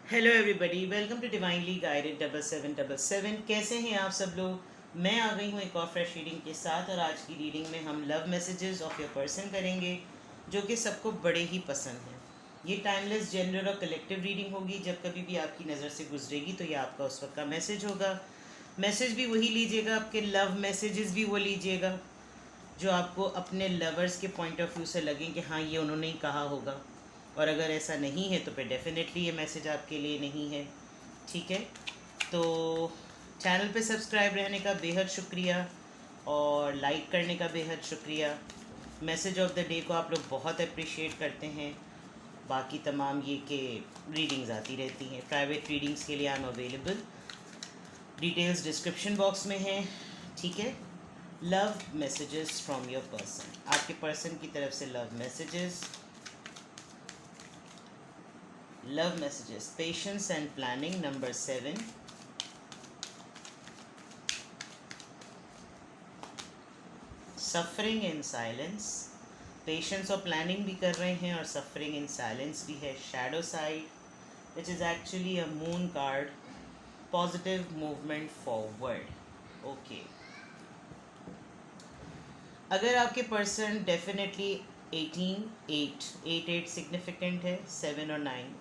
Hello everybody, welcome to divinely guided 7777। कैसे हैं आप सब लोग। मैं आ गई हूँ एक और फ्रेश रीडिंग के साथ, और आज की रीडिंग में हम love messages of your person करेंगे जो कि सबको बड़े ही पसंद हैं। ये टाइमलेस, जनरल और कलेक्टिव रीडिंग होगी। जब कभी भी आपकी नज़र से गुजरेगी तो ये आपका उस वक्त का मैसेज होगा। मैसेज भी वही लीजिएगा, आपके लव मैसेजेस भी वो लीजिएगा जो आपको अपने लवर्स के पॉइंट ऑफ व्यू से लगें कि हाँ, ये उन्होंने ही कहा होगा। और अगर ऐसा नहीं है तो फिर डेफिनेटली ये मैसेज आपके लिए नहीं है। ठीक है, तो चैनल पे सब्सक्राइब रहने का बेहद शुक्रिया और लाइक करने का बेहद शुक्रिया। मैसेज ऑफ द डे को आप लोग बहुत अप्रिशिएट करते हैं। बाकी तमाम ये कि रीडिंग्स आती रहती हैं। प्राइवेट रीडिंग्स के लिए I am available. Details description box में हैं। ठीक है। Love messages from your person, आपके पर्सन की तरफ से love messages. Love messages, patience and planning, number 7। Suffering in silence, patience और प्लानिंग भी कर रहे हैं और सफरिंग इन साइलेंस भी है। Shadow side, which is actually a moon card. Positive movement forward. Okay, अगर आपके पर्सन डेफिनेटली 8 सिग्निफिकेंट है, 7 और 9,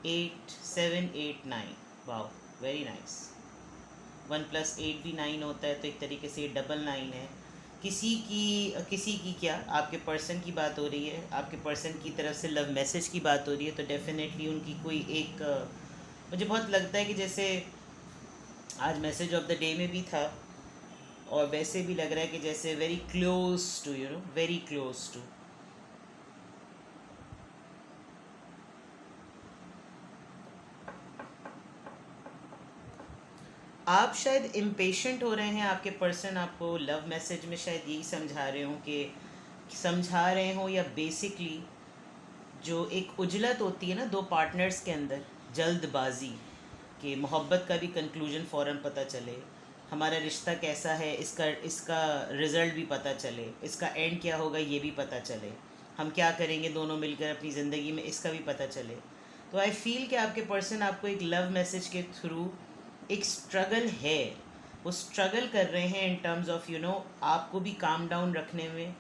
8 7 8 9। Wow, very nice. 1 + 8 भी 9 होता है, तो एक तरीके से ये डबल 9 है। किसी की क्या, आपके पर्सन की बात हो रही है, आपके पर्सन की तरफ से लव मैसेज की बात हो रही है, तो डेफिनेटली उनकी कोई एक मुझे बहुत लगता है कि जैसे आज मैसेज ऑफ द डे में भी था और वैसे भी लग रहा है कि जैसे very close to, very close to. आप शायद इम्पेशेंट हो रहे हैं। आपके पर्सन आपको लव मैसेज में शायद यही समझा रहे हों, या बेसिकली जो एक उजलत होती है ना दो पार्टनर्स के अंदर, जल्दबाजी कि मोहब्बत का भी कंक्लूजन फ़ौरन पता चले, हमारा रिश्ता कैसा है इसका इसका रिज़ल्ट भी पता चले, इसका एंड क्या होगा ये भी पता चले, हम क्या करेंगे दोनों मिलकर अपनी ज़िंदगी में इसका भी पता चले। तो आई फील कि आपके पर्सन आपको एक लव मैसेज के थ्रू एक स्ट्रगल है, वो स्ट्रगल कर रहे हैं इन टर्म्स ऑफ आपको भी काम डाउन रखने में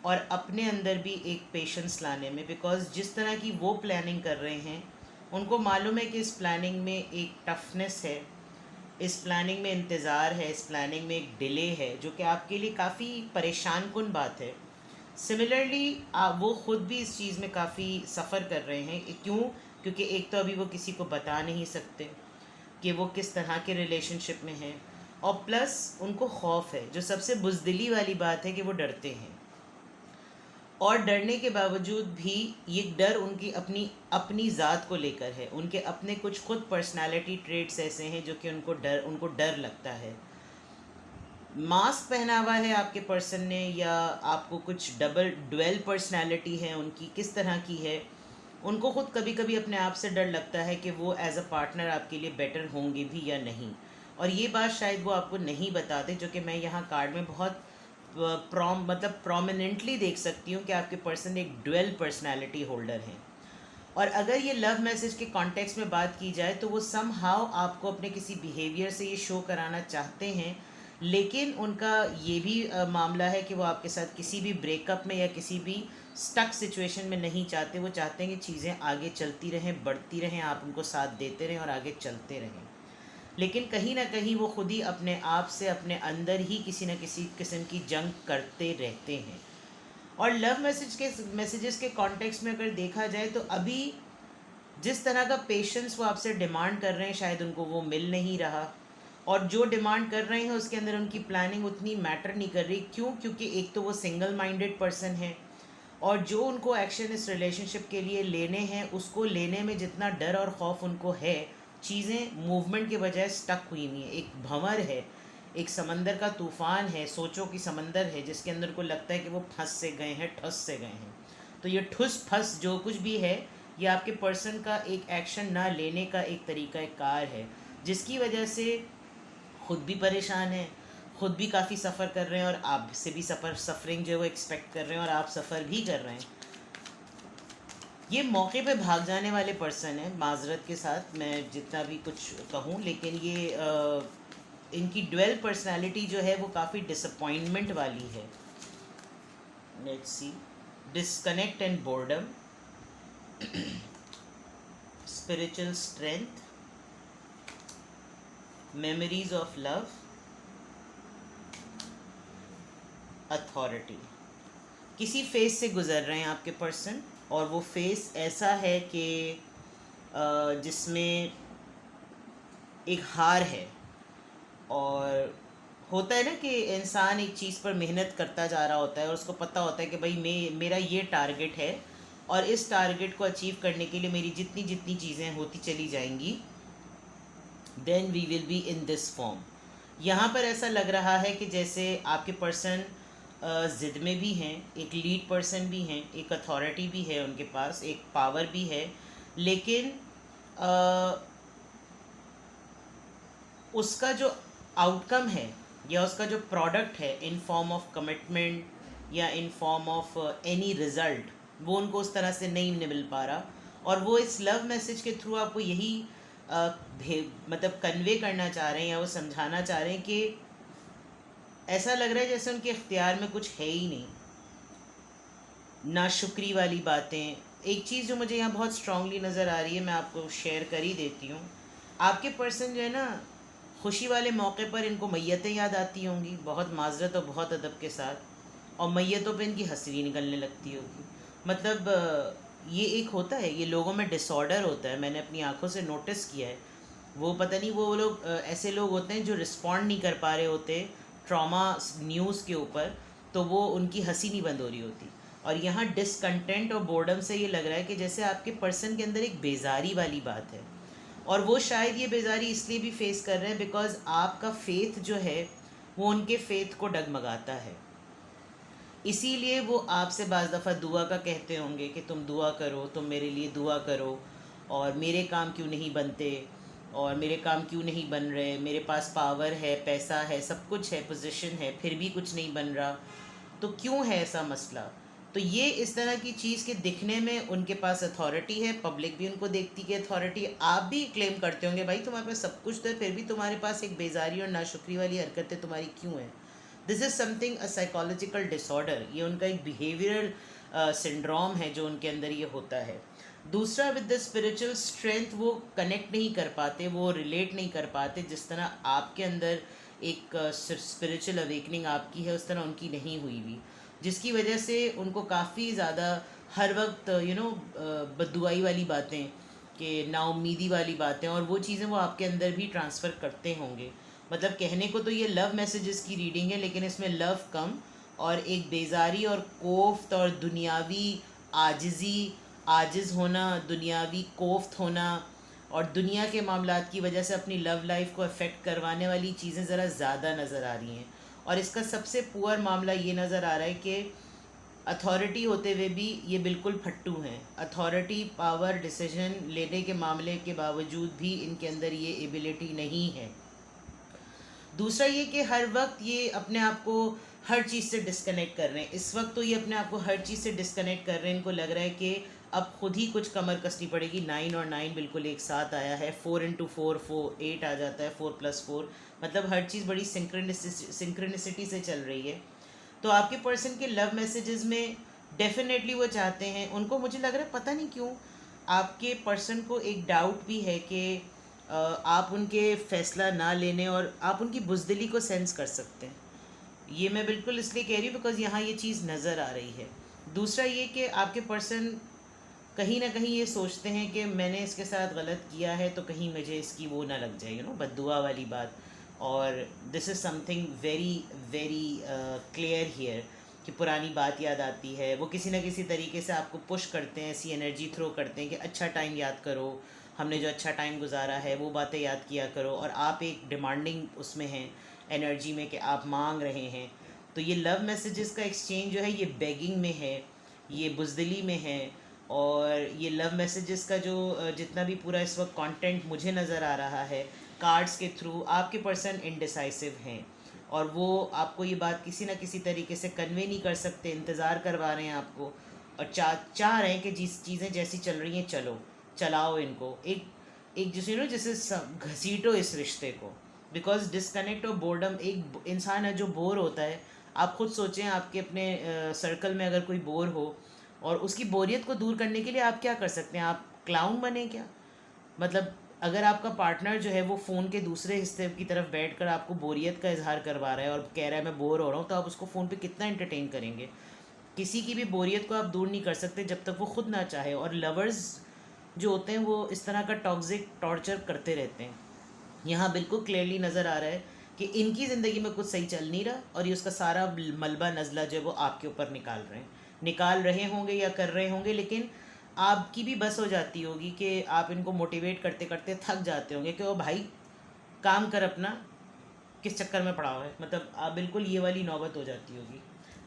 और अपने अंदर भी एक पेशेंस लाने में। बिकॉज जिस तरह की वो प्लानिंग कर रहे हैं, उनको मालूम है कि इस प्लानिंग में एक टफनेस है, इस प्लानिंग में इंतज़ार है, इस प्लानिंग में एक डिले है, जो कि आपके लिए काफ़ी परेशान कुन बात है। सिमिलरली वो ख़ुद भी इस चीज़ में काफ़ी सफ़र कर रहे हैं। क्यों? क्योंकि एक तो अभी वो किसी को बता नहीं सकते कि वो किस तरह के रिलेशनशिप में हैं, और प्लस उनको खौफ है, जो सबसे बुज़दिली वाली बात है कि वो डरते हैं। और डरने के बावजूद भी ये डर उनकी अपनी अपनी ज़ात को लेकर है। उनके अपने कुछ खुद पर्सनालिटी ट्रेट्स ऐसे हैं जो कि उनको डर लगता है। मास्क पहना हुआ है आपके पर्सन ने, या आपको कुछ डबल ड्वेल पर्सनालिटी है उनकी, किस तरह की है, उनको खुद कभी कभी अपने आप से डर लगता है कि वो एज अ पार्टनर आपके लिए बेटर होंगे भी या नहीं। और ये बात शायद वो आपको नहीं बताते, जो कि मैं यहाँ कार्ड में बहुत प्रोमिनेंटली देख सकती हूँ कि आपके पर्सन एक ड्वेल पर्सनालिटी होल्डर हैं। और अगर ये लव मैसेज के कॉन्टेक्स्ट में बात की जाए तो वो सम हाउ आपको अपने किसी बिहेवियर से ये शो कराना चाहते हैं, लेकिन उनका ये भी मामला है कि वो आपके साथ किसी भी ब्रेकअप में या किसी भी स्टक सिचुएशन में नहीं चाहते। वो चाहते हैं कि चीज़ें आगे चलती रहें, बढ़ती रहें, आप उनको साथ देते रहें और आगे चलते रहें। लेकिन कहीं ना कहीं वो खुद ही अपने आप से अपने अंदर ही किसी न किसी किस्म की जंग करते रहते हैं। और लव मैसेजेस के कॉन्टेक्स्ट में अगर देखा जाए तो अभी जिस तरह का पेशेंस वो आपसे डिमांड कर रहे हैं, शायद उनको वो मिल नहीं रहा। और जो डिमांड कर रहे हैं उसके अंदर उनकी प्लानिंग उतनी मैटर नहीं कर रही। क्यों? क्योंकि एक तो वो सिंगल माइंडेड पर्सन है, और जो उनको एक्शन इस रिलेशनशिप के लिए लेने हैं, उसको लेने में जितना डर और खौफ उनको है, चीज़ें मूवमेंट के बजाय स्टक हुई हुई हैं। एक भंवर है, एक समंदर का तूफ़ान है, सोचों की समंदर है, जिसके अंदर को लगता है कि वो फंस से गए हैं, ठस से गए हैं। तो ये ठुस फंस जो कुछ भी है, ये आपके पर्सन का एक एक्शन ना लेने का एक तरीका एक कार है, जिसकी वजह से खुद भी परेशान है, खुद भी काफ़ी सफ़र कर रहे हैं, और आपसे भी सफ़रिंग जो है वो एक्सपेक्ट कर रहे हैं, और आप सफ़र भी कर रहे हैं। ये मौके पे भाग जाने वाले पर्सन है, माजरत के साथ मैं जितना भी कुछ कहूँ, लेकिन ये इनकी ड्वेल पर्सनालिटी जो है वो काफ़ी डिसअपॉइंटमेंट वाली है. Let's see. Disconnect and boredom, spiritual strength, memories of love, authority. किसी फेज से गुजर रहे हैं आपके पर्सन, और वो फेस ऐसा है कि जिसमें एक हार है. और होता है ना कि इंसान एक चीज़ पर मेहनत करता जा रहा होता है और उसको पता होता है कि भाई मेरा ये टारगेट है, और इस टारगेट को अचीव करने के लिए मेरी जितनी जितनी चीज़ें होती चली जाएंगी, then we will be in this form. यहाँ पर ऐसा लग रहा है कि जैसे आपके पर्सन ज़िद में भी हैं, एक लीड पर्सन भी हैं, एक अथॉरिटी भी है उनके पास, एक पावर भी है, लेकिन उसका जो आउटकम है या उसका जो प्रोडक्ट है इन फॉर्म ऑफ कमिटमेंट या in form of any result, वो उनको उस तरह से नहीं मिल पा रहा. और वो इस लव मैसेज के थ्रू आपको यही मतलब कन्वे करना चाह रहे हैं या वो समझाना चाह रहे हैं कि ऐसा लग रहा है जैसे उनके इख्तियार में कुछ है ही नहीं. नाशुक्री वाली बातें. एक चीज़ जो मुझे यहाँ बहुत स्ट्रांगली नज़र आ रही है, मैं आपको शेयर कर ही देती हूँ. आपके पर्सन जो है ना, खुशी वाले मौके पर इनको मैयतें याद आती होंगी बहुत माजरत और बहुत अदब के साथ, और मैयतों पे इनकी हंसी निकलने लगती होगी. मतलब ये एक होता है, ये लोगों में डिसऑर्डर होता है, मैंने अपनी आंखों से नोटिस किया है. वो पता नहीं वो लोग ऐसे लोग होते हैं जो रिस्पॉन्ड नहीं कर पा रहे होते ट्रॉमा न्यूज़ के ऊपर, तो वो उनकी हंसी नहीं बंद हो रही होती. और यहाँ डिसकंटेंट और बोर्डम से ये लग रहा है कि जैसे आपके पर्सन के अंदर एक बेजारी वाली बात है, और वो शायद ये बेजारी इसलिए भी फेस कर रहे हैं बिकॉज आपका फेथ जो है वो उनके फेथ को डगमगाता है. इसीलिए वो आपसे बाज़ दफ़ा दुआ का कहते होंगे कि तुम दुआ करो, तुम मेरे लिए दुआ करो, और मेरे काम क्यों नहीं बनते, और मेरे काम क्यों नहीं बन रहे, मेरे पास पावर है, पैसा है, सब कुछ है, पोजीशन है, फिर भी कुछ नहीं बन रहा, तो क्यों है ऐसा मसला. तो ये इस तरह की चीज़ के दिखने में उनके पास अथॉरिटी है, पब्लिक भी उनको देखती कि अथॉरिटी. आप भी क्लेम करते होंगे भाई तुम्हारे पास सब कुछ तो है, फिर भी तुम्हारे पास एक बेजारी और नाशुक्री वाली हरकतें तुम्हारी क्यों है. This is something a psychological disorder. ये उनका एक बिहेवियरल सिंड्रोम है जो उनके अंदर ये होता है. दूसरा, विद द स्पिरिचुअल स्ट्रेंथ वो कनेक्ट नहीं कर पाते, वो रिलेट नहीं कर पाते. जिस तरह आपके अंदर एक स्पिरिचुअल अवेकनिंग आपकी है, उस तरह उनकी नहीं हुई हुई, जिसकी वजह से उनको काफ़ी ज़्यादा हर वक्त बद्दुआई वाली बातें, कि नाउम्मीदी वाली बातें, और वो चीज़ें वो आपके अंदर भी ट्रांसफ़र करते होंगे. मतलब कहने को तो ये लव मैसेजेस की रीडिंग है, लेकिन इसमें लव कम और एक बेजारी और कोफ्त और दुनियावी आजिज़ होना, दुनियावी कोफ्त होना, और दुनिया के मामलात की वजह से अपनी लव लाइफ को अफेक्ट करवाने वाली चीज़ें ज़रा ज़्यादा नज़र आ रही हैं. और इसका सबसे पुअर मामला ये नज़र आ रहा है कि अथॉरिटी होते हुए भी ये बिल्कुल फट्टू हैं. अथॉरिटी, पावर, डिसीजन लेने के मामले के बावजूद भी इनके अंदर ये एबिलिटी नहीं है. दूसरा ये कि हर वक्त ये अपने आप को हर चीज़ से डिस्कनेक्ट कर रहे हैं. इस वक्त तो ये अपने आप को हर चीज़ से डिस्कनेक्ट कर रहे हैं. इनको लग रहा है कि अब खुद ही कुछ कमर कसनी पड़ेगी. 9 और 9 बिल्कुल एक साथ आया है. 4 इंटू 4 8 आ जाता है. 4+4 मतलब हर चीज़ बड़ी सिंक्रोनिसिटी से चल रही है. तो आपके पर्सन के लव मैसेजेस में डेफिनेटली वो चाहते हैं, उनको मुझे लग रहा है पता नहीं क्यों आपके पर्सन को एक डाउट भी है कि आप उनके फ़ैसला ना लेने और आप उनकी बुज़दिली को सेंस कर सकते हैं. ये मैं बिल्कुल इसलिए कह रही हूँ बिकॉज़ यहाँ ये चीज़ नज़र आ रही है. दूसरा ये कि आपके पर्सन कहीं ना कहीं ये सोचते हैं कि मैंने इसके साथ गलत किया है तो कहीं मुझे इसकी वो ना लग जाए, बद्दुआ वाली बात. और this is something very very clear here कि पुरानी बात याद आती है. वो किसी न किसी तरीके से आपको पुश करते हैं, ऐसी एनर्जी थ्रो करते हैं कि अच्छा टाइम याद करो, हमने जो अच्छा टाइम गुजारा है वो बातें याद किया करो. और आप एक डिमांडिंग उसमें हैं एनर्जी में कि आप मांग रहे हैं. तो ये लव मैसेजेस का एक्सचेंज जो है ये बेगिंग में है, ये बुज़दिली में है. और ये लव मैसेजेस का जो जितना भी पूरा इस वक्त कंटेंट मुझे नज़र आ रहा है कार्ड्स के थ्रू, आपके पर्सन इनडिसाइसिव हैं और वो आपको ये बात किसी न किसी तरीके से कन्वे नहीं कर सकते, इंतज़ार करवा रहे हैं आपको. और चाह रहे हैं कि जिस चीज़ें जैसी चल रही हैं चलो, चलाओ इनको, एक एक जिसे जैसे घसीटो इस रिश्ते को। बिकॉज डिस्कनेक्ट और बोर्डम, एक इंसान है जो बोर होता है, आप खुद सोचें आपके अपने सर्कल में अगर कोई बोर हो और उसकी बोरियत को दूर करने के लिए आप क्या कर सकते हैं? आप क्लाउन बने क्या? मतलब अगर आपका पार्टनर जो है वो फ़ोन के दूसरे हिस्से की तरफ बैठकर आपको बोरियत का इजहार करवा रहा है और कह रहा है मैं बोर हो रहा हूँ, तो आप उसको फ़ोन पे कितना एंटरटेन करेंगे? किसी की भी बोरियत को आप दूर नहीं कर सकते जब तक वो खुद ना चाहे। और लवर्स जो होते हैं वो इस तरह का टॉक्सिक टॉर्चर करते रहते हैं। यहाँ बिल्कुल क्लियरली नज़र आ रहा है कि इनकी ज़िंदगी में कुछ सही चल नहीं रहा और ये उसका सारा मलबा नज़ला जो है वो आपके ऊपर निकाल रहे होंगे या कर रहे होंगे। लेकिन आपकी भी बस हो जाती होगी कि आप इनको मोटिवेट करते करते थक जाते होंगे कि ओ भाई काम कर अपना, किस चक्कर में पड़ा हुआ है। मतलब आप बिल्कुल ये वाली नौबत हो जाती होगी।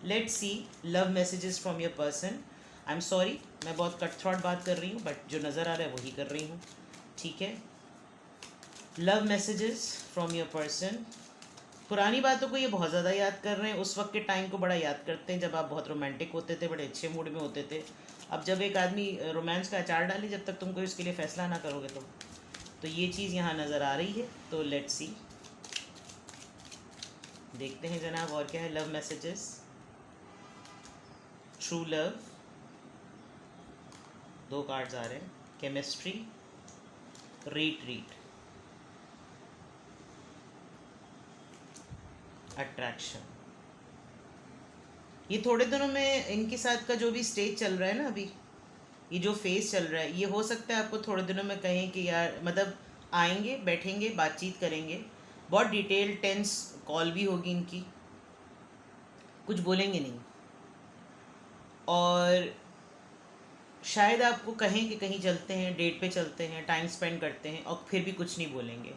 Let's see love messages from your person. I am sorry, मैं बहुत कट थ्रॉट बात कर रही हूँ, बट जो नज़र आ रहा है वही कर रही हूँ, ठीक है। Love messages from your person. पुरानी बातों को ये बहुत ज़्यादा याद कर रहे हैं, उस वक्त के टाइम को बड़ा याद करते हैं जब आप बहुत रोमांटिक होते थे, बड़े अच्छे मूड में होते थे। अब जब एक आदमी रोमांस का अचार डाले, जब तक तुम कोई उसके लिए फ़ैसला ना करोगे तो ये चीज़ यहाँ नज़र आ रही है। तो लेट्स सी, देखते हैं जनाब और क्या है। Love messages, true love, 2 cards आ रहे हैं, केमिस्ट्री, रिट्रीट, अट्रैक्शन। ये थोड़े दिनों में इनके साथ का जो भी स्टेज चल रहा है ना, अभी ये जो फेज चल रहा है, ये हो सकता है आपको थोड़े दिनों में कहें कि यार, मतलब आएंगे, बैठेंगे, बातचीत करेंगे, बहुत डिटेल टेंस कॉल भी होगी इनकी, कुछ बोलेंगे नहीं, और शायद आपको कहें कि कहीं चलते हैं, डेट पे चलते हैं, टाइम स्पेंड करते हैं, और फिर भी कुछ नहीं बोलेंगे।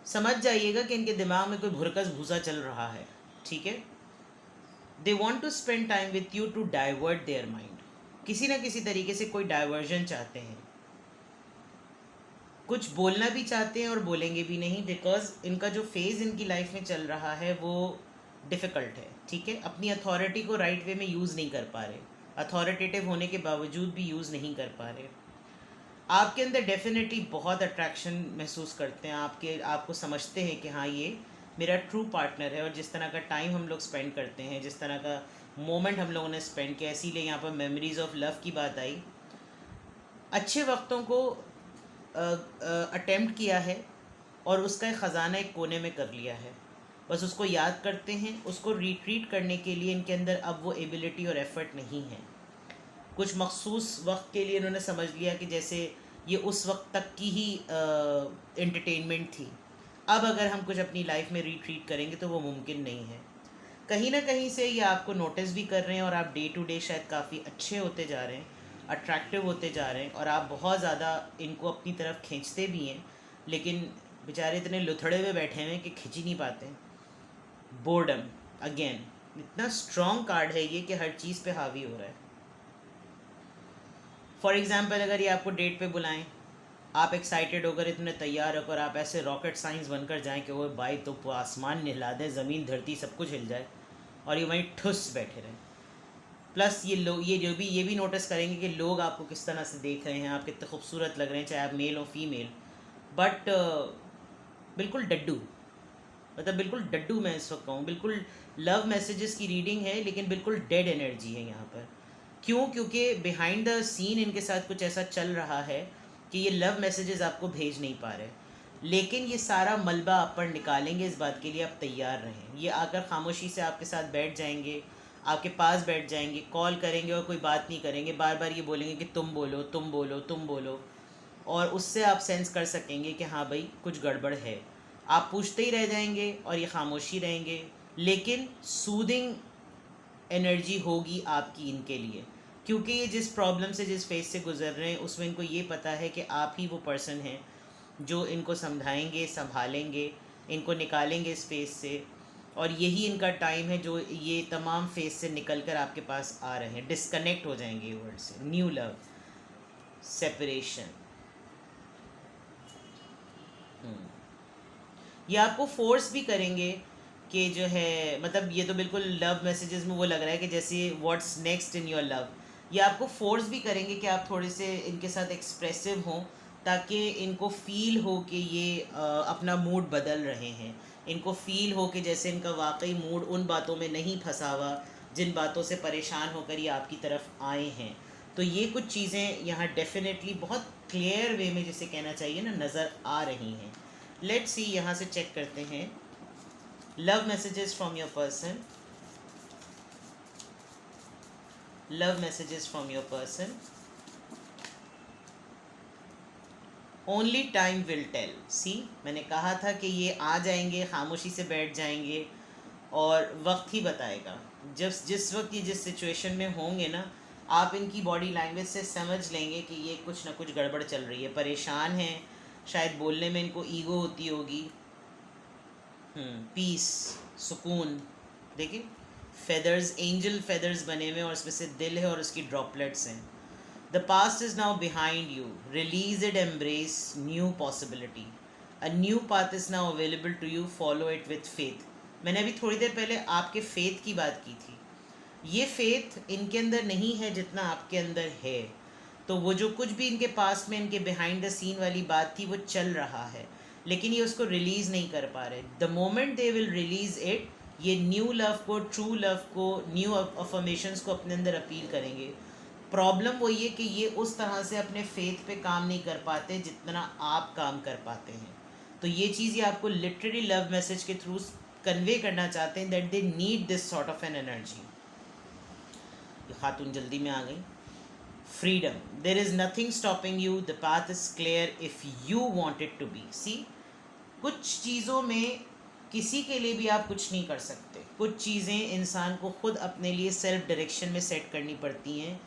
समझ जाइएगा कि इनके दिमाग में कोई भुरकस भूसा चल रहा है, ठीक है। They want to spend time with you to divert their mind. किसी ना किसी तरीके से कोई डाइवर्जन चाहते हैं, कुछ बोलना भी चाहते हैं और बोलेंगे भी नहीं, बिकॉज इनका जो फेज़ इनकी लाइफ में चल रहा है वो डिफ़िकल्ट है, ठीक है। अपनी अथॉरिटी को राइट वे में यूज़ नहीं कर पा रहे, अथॉरिटेटिव होने के बावजूद भी यूज़ नहीं कर पा रहे। आपके अंदर डेफिनेटली बहुत अट्रैक्शन महसूस करते हैं, आपको समझते हैं कि हाँ ये मेरा ट्रू पार्टनर है। और जिस तरह का टाइम हम लोग स्पेंड करते हैं, जिस तरह का मोमेंट हम लोगों ने स्पेंड किया, इसीलिए यहाँ पर मेमोरीज ऑफ लव की बात आई। अच्छे वक्तों को अटेम्प्ट किया है और उसका एक ख़जाना एक कोने में कर लिया है, बस उसको याद करते हैं। उसको रिट्रीट करने के लिए इनके अंदर अब वो एबिलिटी और एफर्ट नहीं है। कुछ मखसूस वक्त के लिए इन्होंने समझ लिया कि जैसे ये उस वक्त तक की ही एंटरटेनमेंट थी, अब अगर हम कुछ अपनी लाइफ में रिट्रीट करेंगे तो वो मुमकिन नहीं है। कहीं ना कहीं से ये आपको नोटिस भी कर रहे हैं और आप डे टू डे शायद काफ़ी अच्छे होते जा रहे हैं, अट्रैक्टिव होते जा रहे हैं, और आप बहुत ज़्यादा इनको अपनी तरफ खींचते भी हैं, लेकिन बेचारे इतने लुथड़े हुए बैठे हुए हैं कि खींच ही नहीं पाते। बोर्डम, अगेन इतना स्ट्रॉन्ग कार्ड है ये कि हर चीज़ पे हावी हो रहा है। फॉर एग्ज़ाम्पल, अगर ये आपको डेट पे बुलाएं, आप एक्साइटेड होकर इतने तैयार होकर आप ऐसे रॉकेट साइंस बनकर जाएं कि वो भाई तो आसमान हिला दे, ज़मीन धरती सब कुछ हिल जाए, और ये वहीं ठुस बैठे रहें। प्लस ये लोग ये भी नोटिस करेंगे कि लोग आपको किस तरह से देख रहे हैं, आप कितने खूबसूरत लग रहे हैं, चाहे आप मेल हो फीमेल। बट बिल्कुल डड्डू, मतलब बिल्कुल डड्डू मैं इस वक्त कहूँ, बिल्कुल लव मैसेजेस की रीडिंग है लेकिन बिल्कुल डेड एनर्जी है यहाँ पर। क्यों? क्योंकि बिहाइंड द सीन इनके साथ कुछ ऐसा चल रहा है कि ये लव मैसेजेस आपको भेज नहीं पा रहे, लेकिन ये सारा मलबा आप पर निकालेंगे, इस बात के लिए आप तैयार रहें। ये आकर खामोशी से आपके साथ बैठ जाएंगे, आपके पास बैठ जाएंगे, कॉल करेंगे और कोई बात नहीं करेंगे, बार बार ये बोलेंगे कि तुम बोलो तुम बोलो तुम बोलो, और उससे आप सेंस कर सकेंगे कि हाँ भाई कुछ गड़बड़ है। आप पूछते ही रह जाएंगे और ये खामोशी रहेंगे, लेकिन सूदिंग एनर्जी होगी आपकी इनके लिए, क्योंकि ये जिस प्रॉब्लम से, जिस फेज से गुजर रहे हैं, उसमें इनको ये पता है कि आप ही वो पर्सन हैं जो इनको समझाएंगे, संभालेंगे, इनको निकालेंगे इस फेज से। और यही इनका टाइम है जो ये तमाम फेज से निकल कर आपके पास आ रहे हैं, डिस्कनेक्ट हो जाएंगे वर्ड से। New love, separation. ये आपको फोर्स भी करेंगे कि जो है, मतलब ये तो बिल्कुल लव मैसेजेस में वो लग रहा है कि जैसे what's next in your love, ये आपको फोर्स भी करेंगे कि आप थोड़े से इनके साथ एक्सप्रेसिव हों, ताकि इनको फील हो कि ये अपना मूड बदल रहे हैं, इनको फील हो कि जैसे इनका वाकई मूड उन बातों में नहीं फंसा हुआ जिन बातों से परेशान होकर ये आपकी तरफ आए हैं। तो ये कुछ चीज़ें यहाँ डेफिनेटली बहुत क्लियर वे में, जिसे कहना चाहिए ना, नज़र आ रही हैं। लेट्स सी, यहाँ से चेक करते हैं love messages from your person. Love messages from your person. Only time will tell. See, मैंने कहा था कि ये आ जाएंगे, खामोशी से बैठ जाएंगे और वक्त ही बताएगा। जिस वक्त ये जिस सिचुएशन में होंगे ना, आप इनकी बॉडी लैंग्वेज से समझ लेंगे कि ये कुछ ना कुछ गड़बड़ चल रही है, परेशान हैं, शायद बोलने में इनको ईगो होती होगी। पीस, सुकून। देखिए फेदर्स, एंजल फेदर्स बने हुए और उसमें से दिल है और उसकी ड्रॉपलेट्स हैं। The past is now behind you, release it, embrace new possibility, a new path is now available to you, follow it with faith. मैंने अभी थोड़ी देर पहले आपके फेथ की बात की थी। ये फेथ इनके अंदर नहीं है जितना आपके अंदर है। तो वो जो कुछ भी इनके पास में, इनके बिहाइंड द सीन वाली बात थी, वो चल रहा है, लेकिन ये उसको रिलीज़ नहीं कर पा रहे। The moment they will release it, ये न्यू लव को, ट्रू लव को, न्यू अफर्मेशंस को अपने अंदर अपील करेंगे। प्रॉब्लम वही है कि ये उस तरह से अपने फेथ पे काम नहीं कर पाते जितना आप काम कर पाते हैं। तो ये चीज़ ये आपको लिटरली लव मैसेज के थ्रू कन्वे करना चाहते हैं, that they need this sort of an energy. खातून जल्दी में आ गई। Freedom, there is nothing stopping you, the path is clear if you want it to be. See, कुछ चीज़ों में किसी के लिए भी आप कुछ नहीं कर सकते। कुछ चीज़ें इंसान को खुद अपने लिए सेल्फ डायरेक्शन में सेट करनी पड़ती हैं।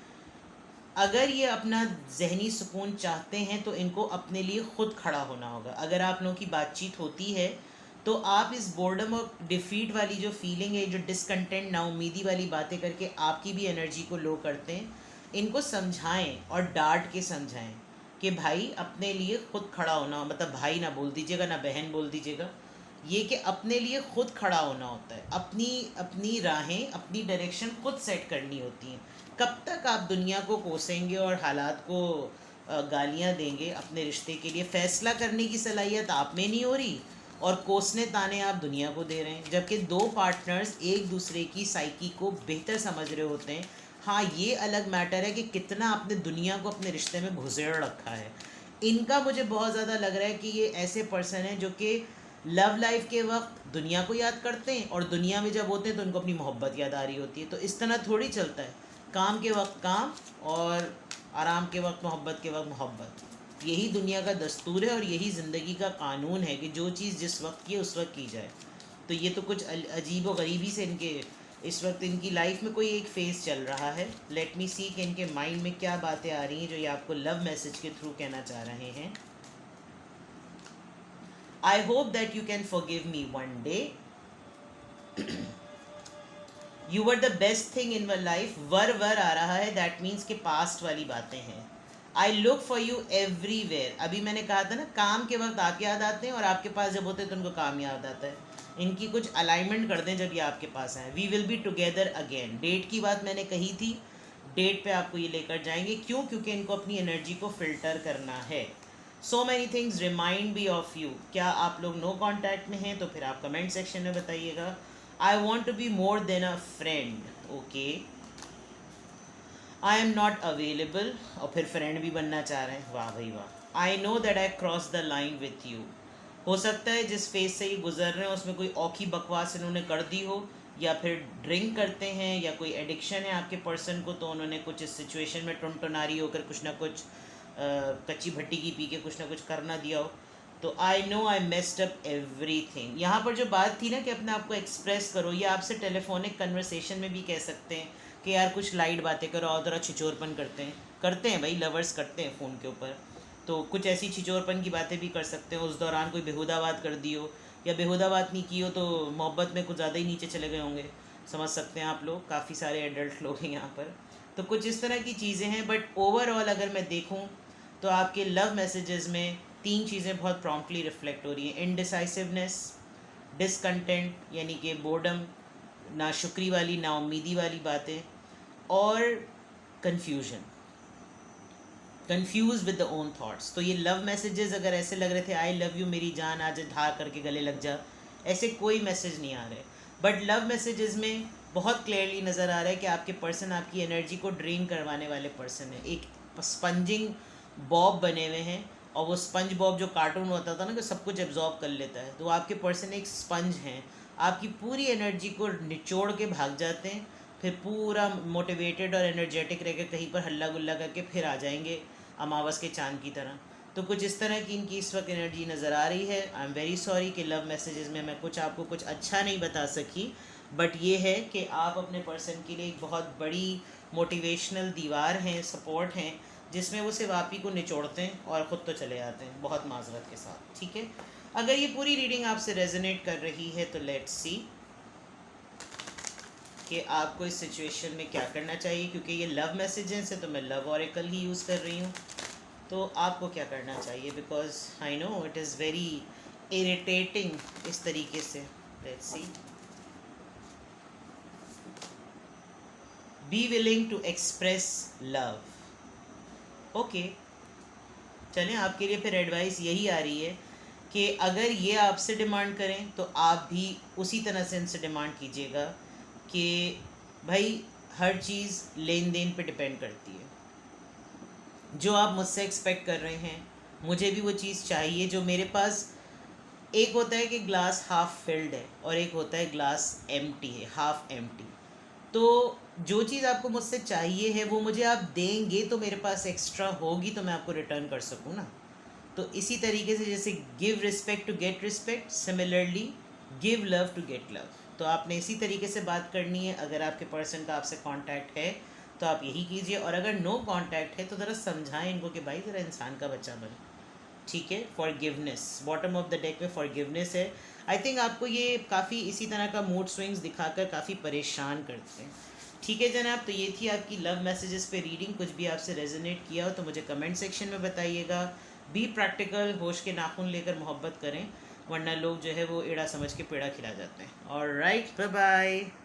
अगर ये अपना जहनी सुकून चाहते हैं तो इनको अपने लिए खुद खड़ा होना होगा। अगर आप लोगों की बातचीत होती है तो आप इस बोर्डम और डिफीट वाली जो फीलिंग है, जो डिसकंटेंट, नाउमीदी वाली बातें करके आपकी भी एनर्जी को लो करते हैं, इनको समझाएं और डांट के समझाएं कि भाई अपने लिए खुद खड़ा होना, मतलब भाई ना बोल दीजिएगा, ना बहन बोल दीजिएगा, ये कि अपने लिए खुद खड़ा होना होता है। अपनी अपनी राहें, अपनी डायरेक्शन खुद सेट करनी होती हैं। कब तक आप दुनिया को कोसेंगे और हालात को गालियाँ देंगे? अपने रिश्ते के लिए फ़ैसला करने की सलाहियत आप में नहीं हो रही और कोसने ताने आप दुनिया को दे रहे हैं, जबकि दो पार्टनर्स एक दूसरे की साइकी को बेहतर समझ रहे होते हैं। हाँ, ये अलग मैटर है कि कितना आपने दुनिया को अपने रिश्ते में घुसेड़ रखा है। इनका मुझे बहुत ज़्यादा लग रहा है कि ये ऐसे पर्सन हैं जो कि लव लाइफ के वक्त दुनिया को याद करते हैं और दुनिया में जब होते हैं तो उनको अपनी मोहब्बत याद आ रही होती है। तो इस तरह थोड़ी चलता है, काम के वक्त काम और आराम के वक्त, मोहब्बत के वक्त मोहब्बत। यही दुनिया का दस्तूर है और यही ज़िंदगी का कानून है कि जो चीज़ जिस वक्त की उस वक्त की जाए। तो ये तो कुछ अजीब व गरीबी से इनके इस वक्त इनकी लाइफ में कोई एक फेज़ चल रहा है। लेट मी सी कि इनके माइंड में क्या बातें आ रही हैं जो ये आपको लव मैसेज के थ्रू कहना चाह रहे हैं। I hope that you can forgive me one day, you were the best thing in my life. Were आ रहा है, दैट मीन्स के पास्ट वाली बातें हैं। I look for you everywhere. अभी मैंने कहा था ना, काम के वक्त आप याद आते हैं और आपके पास जब होते हैं तो उनको काम याद आता है। इनकी कुछ अलाइनमेंट कर दें जब ये आपके पास आए। We will be together again. Date की बात मैंने कही थी, डेट पे आपको ये लेकर जाएंगे। क्यों? क्योंकि इनको अपनी एनर्जी को फिल्टर करना है। So many things remind me of you. क्या आप लोग नो कॉन्टैक्ट में हैं? तो फिर आप कमेंट सेक्शन में बताइएगा। I want to be more than a friend. Okay, I am not available, और फिर फ्रेंड भी बनना चाह रहे हैं। वाह भाई वाह। I know that I cross the line with you. हो सकता है जिस फेज से ये गुजर रहे हैं उसमें कोई औखी बकवास इन्होंने कर दी हो, या फिर ड्रिंक करते हैं या कोई एडिक्शन है आपके पर्सन को, तो उन्होंने कुछ इस सिचुएशन में टुनटुनारी होकर कुछ ना कुछ कच्ची भट्टी की पी के कुछ ना कुछ करना दिया हो। तो I know I messed up everything. यहाँ पर जो बात थी ना कि अपने आप को एक्सप्रेस करो, ये आपसे टेलीफोनिक कन्वर्सेशन में भी कह सकते हैं कि यार कुछ लाइट बातें करो और ज़रा छिचोरपन करते हैं भाई, लवर्स करते हैं फ़ोन के ऊपर। तो कुछ ऐसी छिचोरपन की बातें भी कर सकते हैं। उस दौरान कोई बेहुदा बात कर दी हो या बेहुदा बात नहीं की हो तो मोहब्बत में कुछ ज़्यादा ही नीचे चले गए होंगे, समझ सकते हैं आप लोग। काफ़ी सारे एडल्ट लोग हैं यहाँ पर, तो कुछ इस तरह की चीज़ें हैं। बट ओवरऑल अगर मैं देखूँ तो आपके लव मैसेजेस में तीन चीज़ें बहुत प्रॉम्प्टली रिफ्लेक्ट हो रही हैं। इनडिसाइसिवनेस, डिसकंटेंट यानी कि बोर्डम, नाशुक्री वाली, नाउम्मीदी वाली बातें, और confusion, confuse with the own thoughts. तो ये लव मैसेजेस अगर ऐसे लग रहे थे आई लव यू मेरी जान आज ढा करके गले लग जा, ऐसे कोई मैसेज नहीं आ रहे। बट लव मैसेजेस में बहुत क्लियरली नज़र आ रहा है कि आपके पर्सन आपकी एनर्जी को ड्रेन करवाने वाले पर्सन है। एक स्पंजिंग बॉब बने हुए हैं, और वो स्पंज बॉब जो कार्टून होता था ना कि सब कुछ एब्जॉर्ब कर लेता है, तो आपके पर्सन एक स्पंज हैं, आपकी पूरी एनर्जी को निचोड़ के भाग जाते हैं, फिर पूरा मोटिवेटेड और एनर्जेटिक रह के कहीं पर हल्ला गुल्ला करके फिर आ जाएंगे अमावस के चांद की तरह। तो कुछ इस तरह की इनकी इस वक्त एनर्जी नज़र आ रही है। आई एम वेरी सॉरी कि लव मैसेजेस में मैं कुछ आपको कुछ अच्छा नहीं बता सकी, बट ये है कि आप अपने पर्सन के लिए एक बहुत बड़ी मोटिवेशनल दीवार हैं, सपोर्ट हैं, जिसमें वो सिर्फ आप ही को निचोड़ते हैं और ख़ुद तो चले जाते हैं बहुत माजरत के साथ। ठीक है, अगर ये पूरी रीडिंग आपसे रेजोनेट कर रही है तो लेट्स सी कि आपको इस सिचुएशन में क्या करना चाहिए। क्योंकि ये लव मैसेजेस है तो मैं लव ऑरेकल ही यूज़ कर रही हूँ। तो आपको क्या करना चाहिए, because I know it is very irritating इस तरीके से। Let's see, be willing to express love. Okay, चलें, आपके लिए फिर एडवाइस यही आ रही है कि अगर ये आपसे डिमांड करें तो आप भी उसी तरह से इनसे डिमांड कीजिएगा कि भाई हर चीज़ लेन देन पे डिपेंड करती है। जो आप मुझसे एक्सपेक्ट कर रहे हैं मुझे भी वो चीज़ चाहिए जो मेरे पास। एक होता है कि ग्लास हाफ फिल्ड है और एक होता है ग्लास एम्प्टी है, हाफ एम्प्टी। तो जो चीज़ आपको मुझसे चाहिए है वो मुझे आप देंगे तो मेरे पास एक्स्ट्रा होगी तो मैं आपको रिटर्न कर सकूँ ना। तो इसी तरीके से जैसे give respect to get respect, similarly give love to get love. तो आपने इसी तरीके से बात करनी है। अगर आपके पर्सन का आपसे कांटेक्ट है तो आप यही कीजिए, और अगर नो कांटेक्ट है तो ज़रा समझाएं इनको कि भाई ज़रा इंसान का बच्चा बने। ठीक है, forgiveness, bottom of the deck में फॉरगिवनेस है। आई थिंक आपको ये काफ़ी इसी तरह का मूड स्विंग्स दिखाकर काफ़ी परेशान करते हैं। ठीक है जनाब, तो ये थी आपकी लव मैसेजेस पे रीडिंग। कुछ भी आपसे रेजोनेट किया हो तो मुझे कमेंट सेक्शन में बताइएगा। बी प्रैक्टिकल, होश के नाखून लेकर मोहब्बत करें, वरना लोग जो है वो एड़ा समझ के पेड़ा खिला जाते हैं। Alright, bye bye.